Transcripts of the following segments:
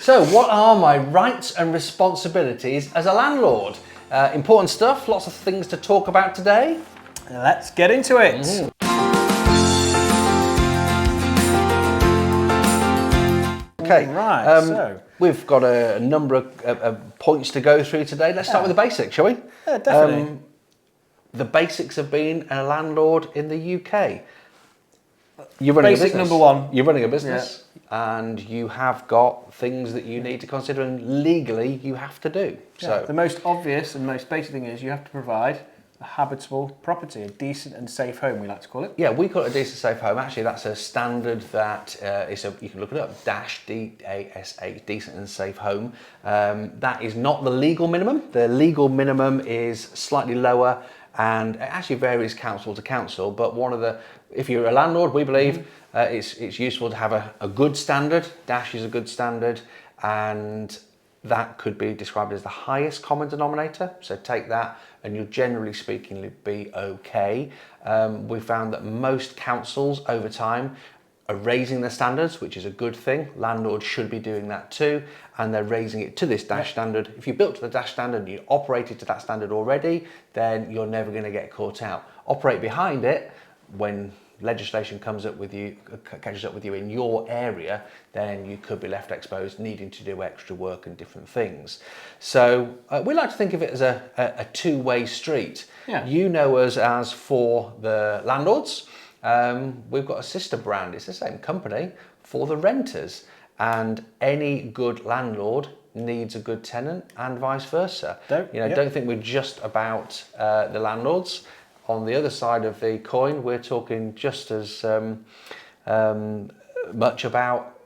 So, what are my rights and responsibilities as a landlord? Important stuff, lots of things to talk about today. Let's get into it. Okay, Right, so we've got a number of points to go through today. Let's start with the basics, shall we? yeah, definitely. The basics of being a landlord in the UK. You're running Basic a business. number one. You're running a business, and you have got things that you need to consider, and legally you have to do. So the most obvious and most basic thing is you have to provide a habitable property, a decent and safe home, we like to call it. Yeah, we call it a decent safe home. Actually, that's a standard that you can look it up, DASA, decent and safe home. That is not the legal minimum. The legal minimum is slightly lower, and it actually varies council to council. But if you're a landlord, we believe it's useful to have a good standard. Dash is a good standard, and that could be described as the highest common denominator. So take that and you'll generally speaking be okay. We found that most councils over time are raising their standards, which is a good thing. Landlords should be doing that too, and they're raising it to this DASH standard. If you built to the DASH standard and you operated to that standard already, then you're never going to get caught out. Operate behind it when legislation catches up with you in your area, then you could be left exposed, needing to do extra work and different things. So we like to think of it as a two-way street. Yeah. You know us as for the landlords. We've got a sister brand, it's the same company, for the renters. And any good landlord needs a good tenant and vice versa. Don't think we're just about the landlords. On the other side of the coin, we're talking just as much about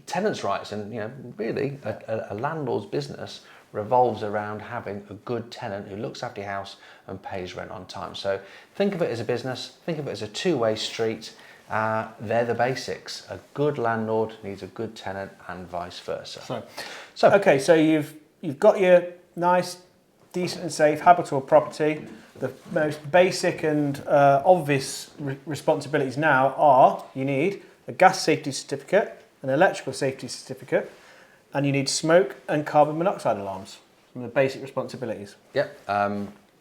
tenants' rights, and really a landlord's business revolves around having a good tenant who looks after your house and pays rent on time. So think of it as a business, think of it as a two-way street. They're the basics. A good landlord needs a good tenant and vice versa. So you've got your nice, decent and safe habitable property. The most basic and obvious responsibilities now are you need a gas safety certificate, an electrical safety certificate, and you need smoke and carbon monoxide alarms. Some of the basic responsibilities. Yep.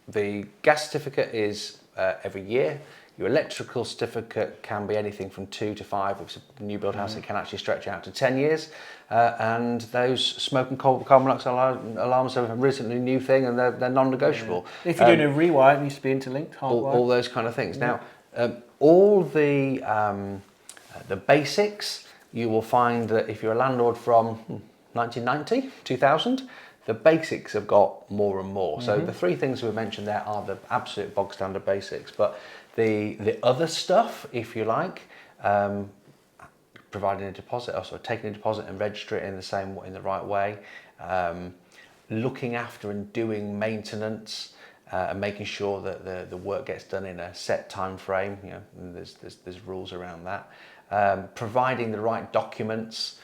The gas certificate is every year. Your electrical certificate can be anything from 2 to 5. If it's a new build house, it can actually stretch out to 10 years. And those smoke and carbon monoxide alarms are a recently new thing, and they're non-negotiable. Yeah. If you're doing a rewire, it needs to be interlinked, hardwired. All those kind of things. Yeah. Now, all the basics, you will find that if you're a landlord from 1990, 2000, the basics have got more and more. So the three things we mentioned there are the absolute bog standard basics, but the other stuff, if you like, providing a deposit, also taking a deposit and register it in the right way, looking after and doing maintenance, and making sure that the work gets done in a set time frame. And there's rules around that. Providing the right documents.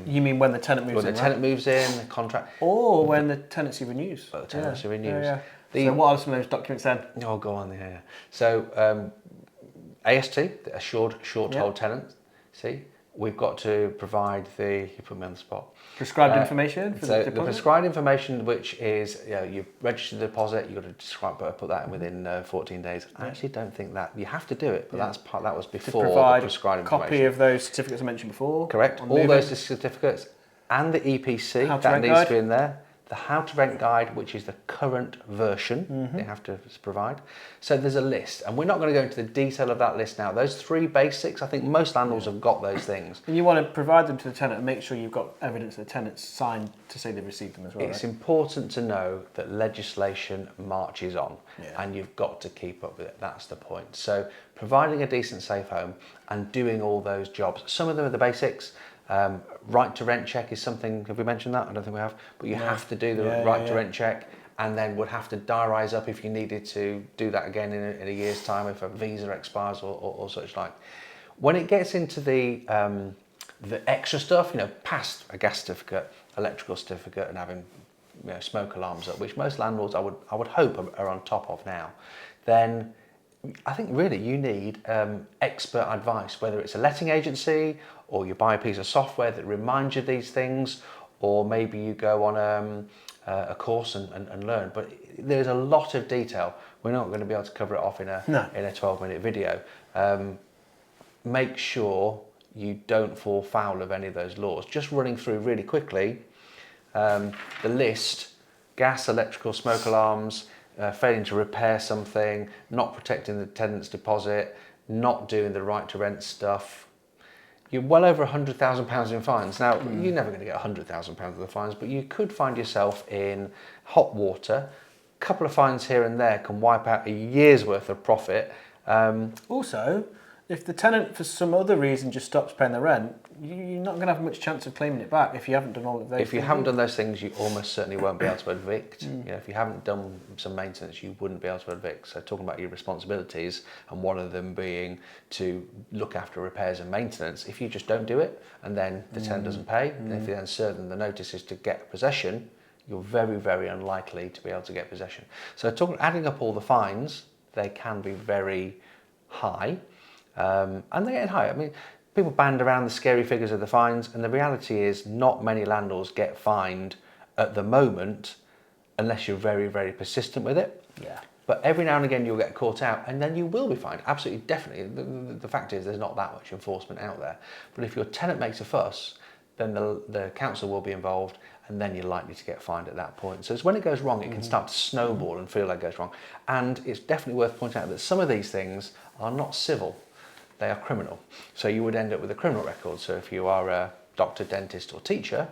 You mean when the tenant moves in? When the tenant moves in, the contract. Or when the tenancy renews. Well, the tenancy renews. Yeah. So what are some of those documents then? Oh, go on, yeah. So AST, assured short hold tenant. See, we've got to provide you put me on the spot. Prescribed information for the deposit? The prescribed information, which is you register the deposit, you've got to put that in within 14 days. I actually don't think that you have to do it, but that was before the prescribed information. Copy of those certificates I mentioned before. Correct. All those certificates and the EPC that needs to be in there. The How to Rent Guide, which is the current version, they have to provide. So there's a list, and we're not going to go into the detail of that list now. Those three basics, I think most landlords have got those things. And you want to provide them to the tenant and make sure you've got evidence the tenant's signed to say they've received them as well. It's important to know that legislation marches on, and you've got to keep up with it. That's the point. So providing a decent, safe home and doing all those jobs. Some of them are the basics. Right to rent check is something, have we mentioned that? I don't think we have, but you have to do the right to rent check, and then would have to diarise up if you needed to do that again in a year's time if a visa expires or such like. When it gets into the extra stuff, past a gas certificate, electrical certificate, and having smoke alarms up, which most landlords I would hope are on top of now, then I think really you need expert advice, whether it's a letting agency or you buy a piece of software that reminds you of these things, or maybe you go on a course and learn. But there's a lot of detail. We're not going to be able to cover it off in a 12-minute video. Make sure you don't fall foul of any of those laws. Just running through really quickly, the list: gas, electrical, smoke alarms, failing to repair something, not protecting the tenant's deposit, not doing the right to rent stuff. You're well over £100,000 in fines. Now, you're never going to get £100,000 of the fines, but you could find yourself in hot water. A couple of fines here and there can wipe out a year's worth of profit. Also, if the tenant for some other reason just stops paying the rent, you're not going to have much chance of claiming it back if you haven't done all of those things. If you haven't done those things, you almost certainly won't be able to evict. You know, if you haven't done some maintenance, you wouldn't be able to evict. So talking about your responsibilities, and one of them being to look after repairs and maintenance, if you just don't do it and then the tenant doesn't pay, and if you then serve them the notice is to get possession, you're very, very unlikely to be able to get possession. So adding up all the fines, they can be very high. And they're getting higher. I mean, people band around the scary figures of the fines, and the reality is not many landlords get fined at the moment unless you're very, very persistent with it. Yeah. But every now and again you'll get caught out, and then you will be fined. Absolutely, definitely. The fact is there's not that much enforcement out there. But if your tenant makes a fuss, then the council will be involved, and then you're likely to get fined at that point. So it's when it goes wrong, it can start to snowball and feel like it goes wrong. And it's definitely worth pointing out that some of these things are not civil. They are criminal. So you would end up with a criminal record. So if you are a doctor, dentist or teacher,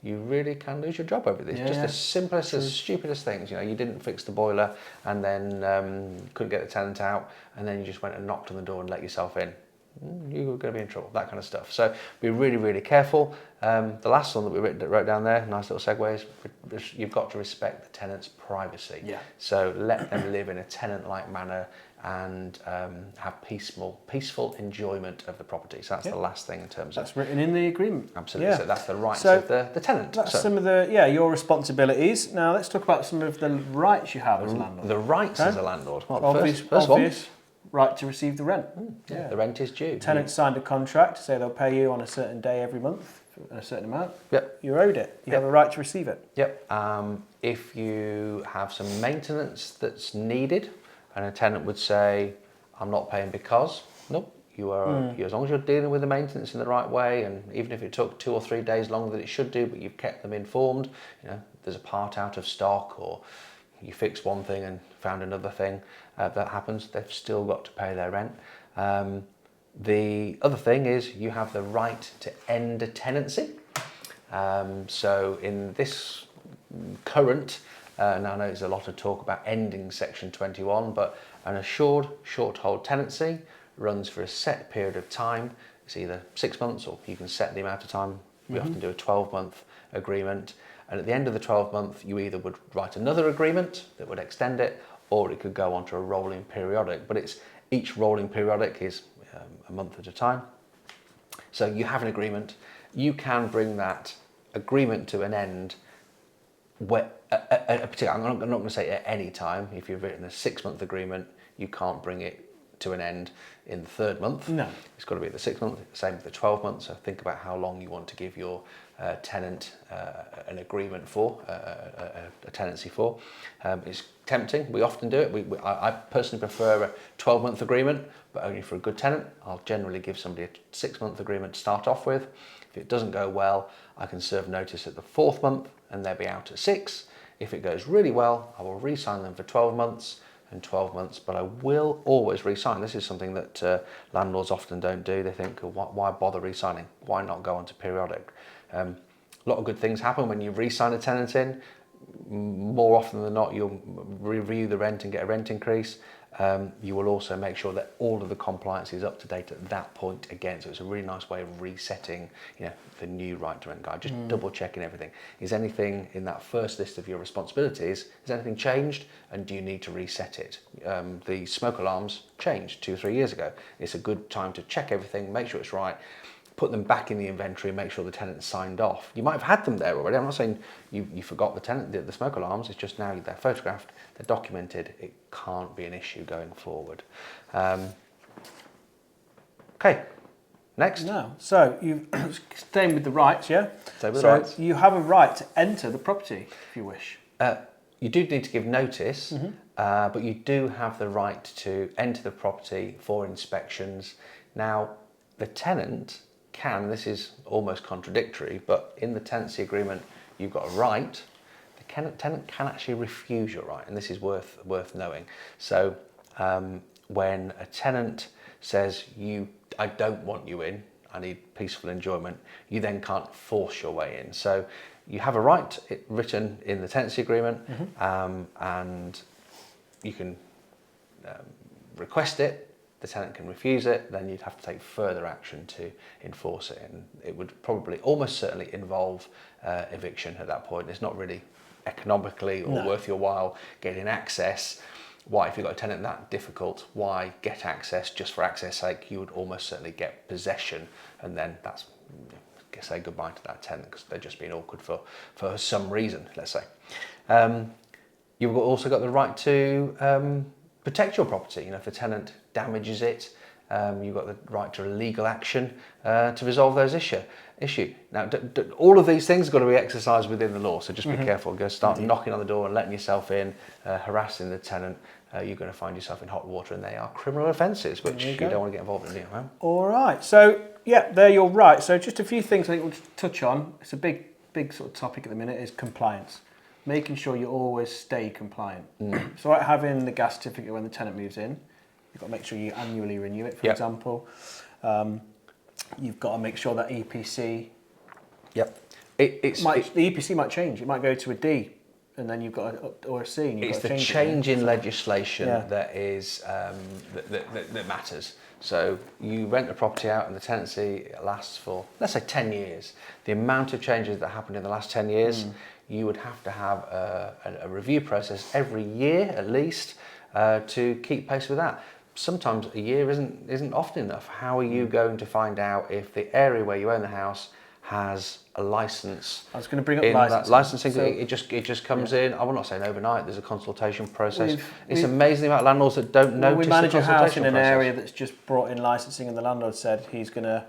you really can lose your job over this. Just the simplest, as stupidest things. You know, you didn't fix the boiler and then couldn't get the tenant out, and then you just went and knocked on the door and let yourself in. You're going to be in trouble, that kind of stuff. So be really, really careful. The last one that we wrote down there, nice little segue, is you've got to respect the tenant's privacy. Yeah. So let them live in a tenant-like manner and have peaceful enjoyment of the property. So that's the last thing in terms of... That's written in the agreement. Absolutely. So that's the rights of the tenant. That's some of the, your responsibilities. Now let's talk about some of the rights you have as a landlord. The rights as a landlord. Well, obvious right to receive the rent. The rent is due. Tenant signed a contract to say they'll pay you on a certain day every month for a certain amount. Yep. You're owed it. You have a right to receive it. Yep. If you have some maintenance that's needed, and a tenant would say, I'm not paying because, nope, you are, as long as you're dealing with the maintenance in the right way, and even if it took 2 or 3 days longer than it should do, but you've kept them informed, you know, there's a part out of stock, or you fixed one thing and found another thing, that happens, they've still got to pay their rent. The other thing is you have the right to end a tenancy. So in this current, now I know there's a lot of talk about ending Section 21, but an assured short hold tenancy runs for a set period of time. It's either 6 months, or you can set the amount of time. We often do a 12-month agreement. And at the end of the 12-month, you either would write another agreement that would extend it, or it could go on to a rolling periodic. But each rolling periodic is a month at a time. So you have an agreement. You can bring that agreement to an end I'm not going to say at any time. If you've written a 6-month agreement, you can't bring it to an end in the 3rd month. No. It's got to be the 6th month, same with the 12 months. So think about how long you want to give your tenant an agreement for, a tenancy for. It's tempting. We often do it. I personally prefer a 12-month agreement, but only for a good tenant. I'll generally give somebody a 6-month agreement to start off with. If it doesn't go well, I can serve notice at the 4th month and they'll be out at 6. If it goes really well, I will re-sign them for 12 months and 12 months, but I will always re-sign. This is something that landlords often don't do. They think, why bother re-signing? Why not go on to periodic? A lot of good things happen when you re-sign a tenant in. More often than not, you'll review the rent and get a rent increase. You will also make sure that all of the compliance is up to date at that point again. So it's a really nice way of resetting, the new right to rent guide, just double checking everything. Is anything in that first list of your responsibilities, has anything changed, and do you need to reset it? The smoke alarms changed 2 or 3 years ago. It's a good time to check everything, make sure it's right. put them back in the inventory and make sure the tenant's signed off. You might have had them there already. I'm not saying you forgot the smoke alarms. It's just now they're photographed, they're documented. It can't be an issue going forward. Okay, next. No. So you staying with the rights, yeah? Stay with the rights. You have a right to enter the property if you wish. You do need to give notice, but you do have the right to enter the property for inspections. Now, the tenant can, this is almost contradictory, but in the tenancy agreement, you've got a right. The tenant can actually refuse your right, and this is worth knowing. So when a tenant says, I don't want you in, I need peaceful enjoyment, you then can't force your way in. So you have a right written in the tenancy agreement, and you can request it. The tenant can refuse it, then you'd have to take further action to enforce it, and it would probably almost certainly involve eviction at that point. It's not really economically or worth your while getting access. Why, if you've got a tenant that difficult, why get access just for access sake? You would almost certainly get possession, and then that's, say goodbye to that tenant because they're just being awkward for some reason, let's say. You've also got the right to protect your property. If the tenant damages it, you've got the right to legal action to resolve those issue. Now, all of these things have got to be exercised within the law, so just be careful. Go start knocking on the door and letting yourself in, harassing the tenant. You're going to find yourself in hot water, and they are criminal offences, which you don't want to get involved in. All right. So, yeah, there you're right. So just a few things I think we'll touch on. It's a big sort of topic at the minute is compliance. Making sure you always stay compliant. So like having the gas certificate when the tenant moves in, you've got to make sure you annually renew it, for example. You've got to make sure that EPC... The EPC might change. It might go to a D, and then you've got or a C. And it's the change in legislation that is that matters. So you rent the property out and the tenancy lasts for, let's say, 10 years. The amount of changes that happened in the last 10 years, you would have to have a review process every year at least to keep pace with that. Sometimes a year isn't often enough. How are you going to find out if the area where you own the house has a license? I was going to bring up licensing. So, it just comes in. I will not saying overnight. There's a consultation process. It's amazing the amount of landlords that don't notice the consultation process. We manage a house in an area that's just brought in licensing, and the landlord said he's going to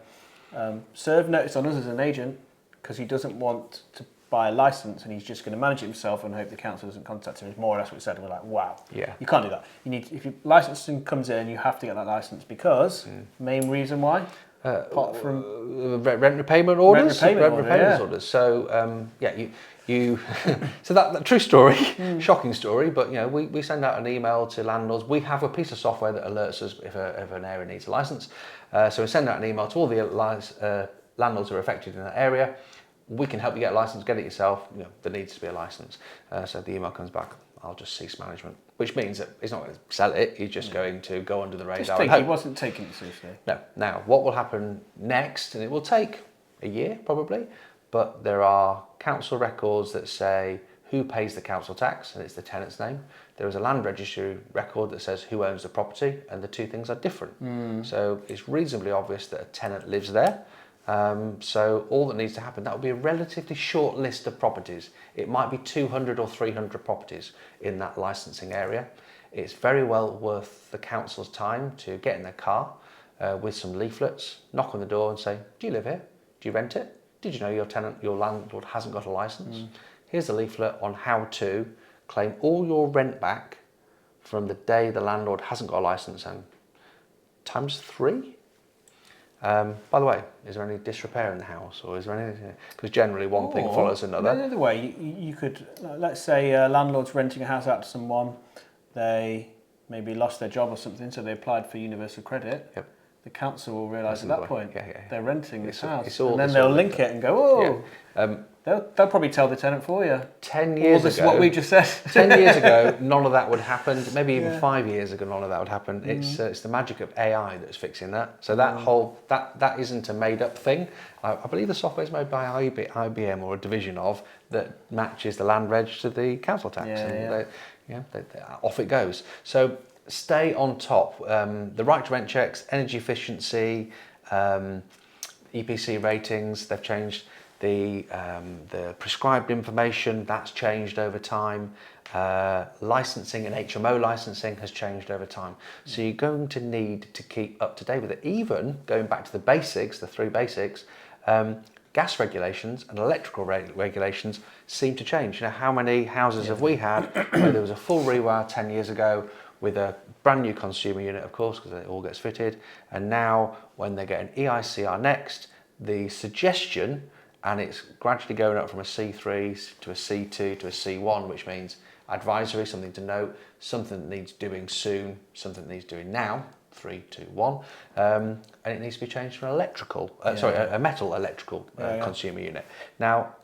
serve notice on us as an agent because he doesn't want to buy a license, and he's just going to manage it himself and hope the council doesn't contact him. It's more or less what we said. And we're like, wow, you can't do that. You need, if your licensing comes in, you have to get that license because main reason why. Apart from rent repayment orders, orders. So you so that true story, shocking story. But we send out an email to landlords. We have a piece of software that alerts us if an area needs a license. So we send out an email to all the landlords who are affected in that area. We can help you get a license. Get it yourself. There needs to be a license. So the email comes back. I'll just cease management, which means that he's not going to sell it. He's just going to go under the radar. He wasn't taking it seriously. No. Now, what will happen next, and it will take a year probably, but there are council records that say who pays the council tax, and it's the tenant's name. There is a land registry record that says who owns the property, and the two things are different. So it's reasonably obvious that a tenant lives there. So all that needs to happen, that will be a relatively short list of properties. It might be 200 or 300 properties in that licensing area. It's very well worth the council's time to get in their car with some leaflets, knock on the door and say, do you live here? Do you rent it? Did you know your landlord hasn't got a license? Here's a leaflet on how to claim all your rent back from the day the landlord hasn't got a license, and times 3. By the way, is there any disrepair in the house, or is there anything? Because generally one thing follows another. Another way, you could, let's say a landlord's renting a house out to someone, they maybe lost their job or something, so they applied for universal credit. The council will realise at that point they're renting this house, and then they'll link it and go, they'll probably tell the tenant for you. 10 years ago, this is what we just said. 10 years ago, none of that would happen. Maybe even 5 years ago, none of that would happen. It's the magic of AI that's fixing that. So that isn't a made-up thing. I believe the software is made by IBM or a division of that matches the land reg to the council tax, off it goes. So stay on top. The right to rent checks, energy efficiency, EPC ratings, they've changed. The prescribed information, that's changed over time. Licensing and HMO licensing has changed over time. So you're going to need to keep up to date with it. Even going back to the basics, the three basics, gas regulations and electrical regulations seem to change. You know, how many houses have we had where there was a full rewire 10 years ago with a brand new consumer unit, of course, because it all gets fitted. And now when they get an EICR next, the suggestion, and it's gradually going up from a C3 to a C2 to a C1, which means advisory, something to note, something that needs doing soon, something that needs doing now, 3, 2, 1, and it needs to be changed to an electrical, a metal electrical consumer unit. Now,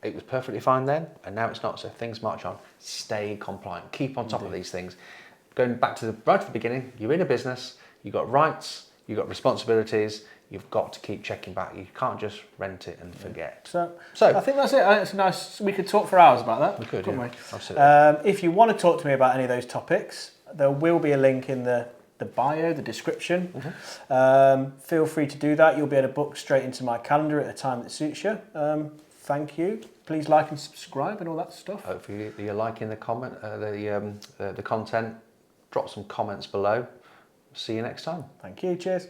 it was perfectly fine then, and now it's not, so things march on. Stay compliant, keep on top of these things. Going back to right at the beginning, you're in a business, you've got rights, you've got responsibilities, you've got to keep checking back. You can't just rent it and forget. So I think that's it. It's nice. We could talk for hours about that. We could, couldn't yeah. we? Absolutely. If you want to talk to me about any of those topics, there will be a link in the bio, the description. Feel free to do that. You'll be able to book straight into my calendar at a time that suits you. Thank you. Please like and subscribe and all that stuff. Hopefully you're liking the content. Drop some comments below. See you next time. Thank you. Cheers.